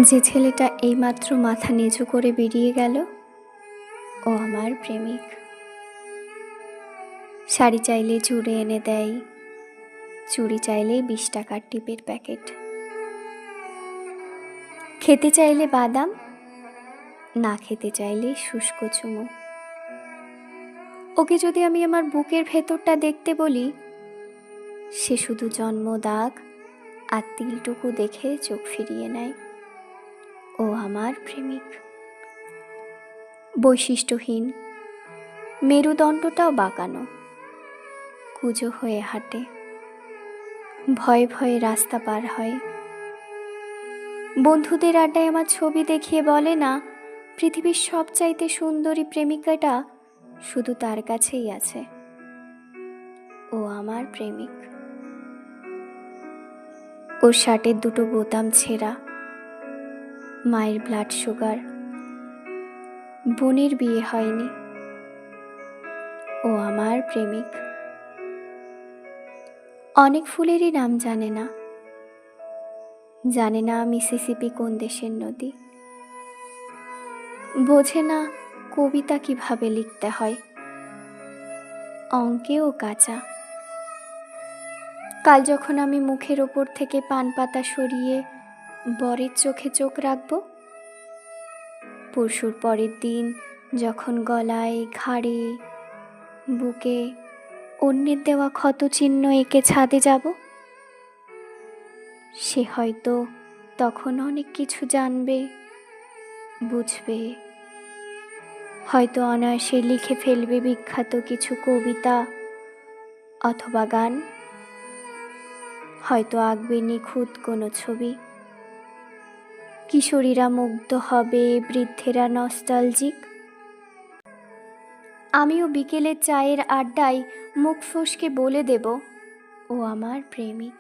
যে ছেলেটা এইমাত্র মাথা নিচু করে বেরিয়ে গেল, ও আমার প্রেমিক। শাড়ি চাইলে চুড়ি এনে দেয়, চুড়ি চাইলে 20 টাকার টিপের প্যাকেট। খেতে চাইলে বাদাম, না খেতে চাইলে শুষ্ক চুমু। ওকে যদি আমি আমার বুকের ভেতরটা দেখতে বলি, সে শুধু জন্ম দাগ আর তিলটুকু দেখে চোখ ফিরিয়ে নেয়। ও আমার প্রেমিক। বৈশিষ্ট্যহীন, মেরুদণ্ডটাও বাঁকানো, কুঁজো হয়ে হাঁটে, ভয়ে ভয়ে রাস্তা পার হয়। বন্ধুদের আড্ডায় আমার ছবি দেখিয়ে বলে না, পৃথিবীর সবচাইতে সুন্দরী প্রেমিকাটা শুধু তার কাছেই আছে। ও আমার প্রেমিক। ওর শার্টের দুটো বোতাম ছেঁড়া, মায়ের ব্লাড সুগার, বোনের বিয়ে হয়নি। ও আমার প্রেমিক। অনেক ফুলেরই নাম জানে না, জানে না মিসিসিপি কোন দেশের নদী, বোঝে না কবিতা কিভাবে লিখতে হয়, অঙ্কেও কাঁচা। কাল যখন আমি মুখের ওপর থেকে পান পাতা সরিয়ে বরের চোখে চোখ রাখব, পরশুর পরের দিন যখন গলায়, ঘাড়ে, বুকে অন্যের দেওয়া ক্ষত চিহ্ন এঁকে ছাদে যাব, সে হয়তো তখন অনেক কিছু জানবে, বুঝবে, হয়তো অনায়াসে লিখে ফেলবে বিখ্যাত কিছু কবিতা অথবা গান, হয়তো আঁকবে নিখুঁত কোনো ছবি। কিশোরীরা মুগ্ধ হবে, বৃদ্ধেরা নস্টালজিক। আমিও বিকেলের চায়ের আড্ডায় মুখ ফসকে বলে দেব, ও আমার প্রেমিক।